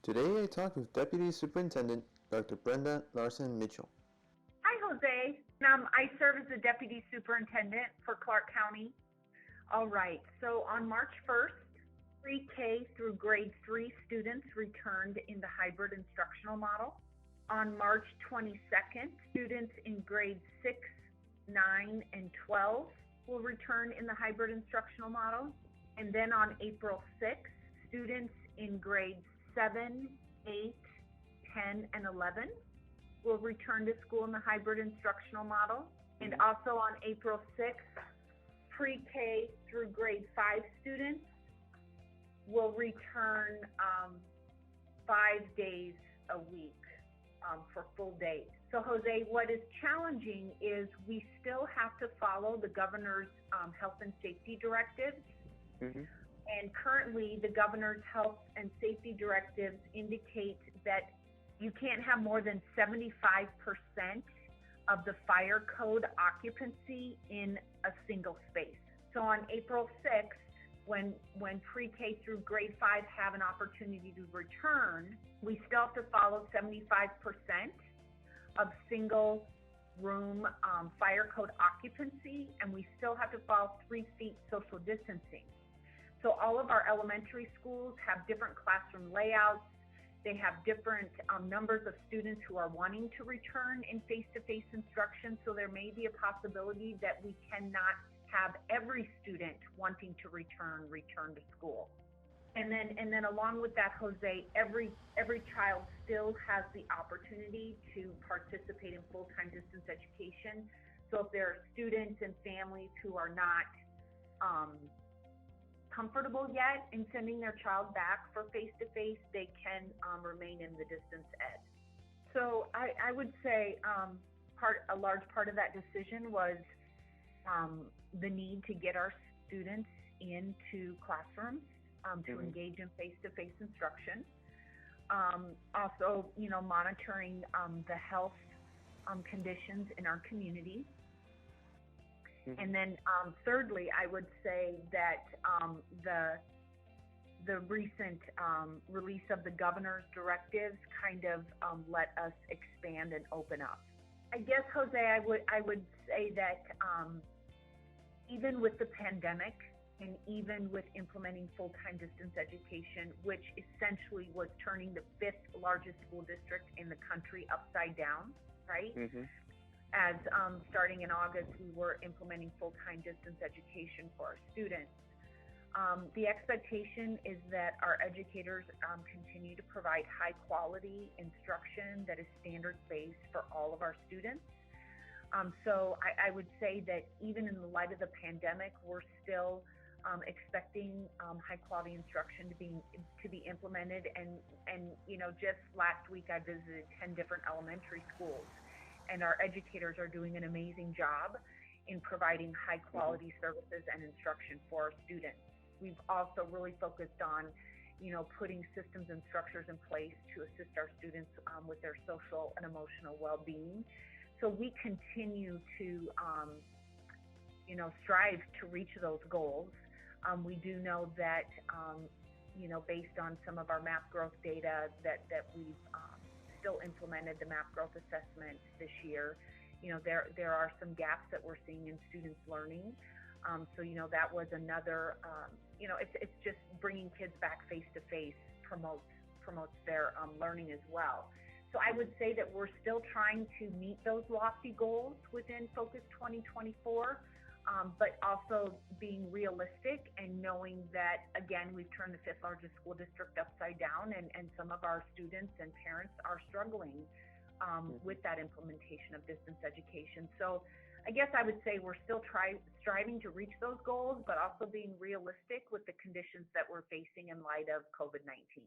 Today I talked with Deputy Superintendent Dr. Brenda Larsen-Mitchell. Hi, Jose. I serve as the Deputy Superintendent for Clark County. All right, so on March 1st, pre-K through grade 3 students returned in the hybrid instructional model. On March 22nd, students in grades 6, 9, and 12 will return in the hybrid instructional model. And then on April 6th, students in grades 7, 8, 10, and 11 will return to school in the hybrid instructional model. And also on April 6th, pre-K through grade 5 students will return 5 days a week for full days. So Jose, what is challenging is we still have to follow the governor's health and safety directives. And currently the governor's health and safety directives indicate that you can't have more than 75% of the fire code occupancy in a single space. So on April 6th, when pre-K through grade 5 have an opportunity to return, we still have to follow 75% of single room fire code occupancy, and we still have to follow 3 feet social distancing. So all of our elementary schools have different classroom layouts. They have different numbers of students who are wanting to return in face-to-face instruction. So there may be a possibility that we cannot have every student wanting to return to school. And then along with that, Jose, every child still has the opportunity to participate in full-time distance education. So if there are students and families who are not comfortable yet in sending their child back for face-to-face, they can remain in the distance ed. So I would say a large part of that decision was the need to get our students into classrooms to engage in face-to-face instruction. Also, monitoring the health conditions in our community. And then thirdly, I would say that the recent release of the governor's directives kind of let us expand and open up. I guess, Jose, I would say that even with the pandemic and even with implementing full-time distance education, which essentially was turning the 5th largest school district in the country upside down, right? As starting in August, we were implementing full-time distance education for our students. The expectation is that our educators continue to provide high-quality instruction that is standards-based for all of our students. So I would say that even in the light of the pandemic, we're still expecting high-quality instruction to be implemented. And just last week I visited 10 different elementary schools. And our educators are doing an amazing job in providing high quality services and instruction for our students. We've also really focused on, putting systems and structures in place to assist our students with their social and emotional well-being. So we continue to, strive to reach those goals. We do know that, based on some of our MAP growth data that we've still implemented the MAP growth assessment this year. There are some gaps that we're seeing in students' learning. So that was another, it's just bringing kids back face to face promotes their learning as well. So I would say that we're still trying to meet those lofty goals within Focus 2024. But also being realistic and knowing that, again, we've turned the 5th largest school district upside down, and some of our students and parents are struggling with that implementation of distance education. So I guess I would say we're still striving to reach those goals, but also being realistic with the conditions that we're facing in light of COVID-19.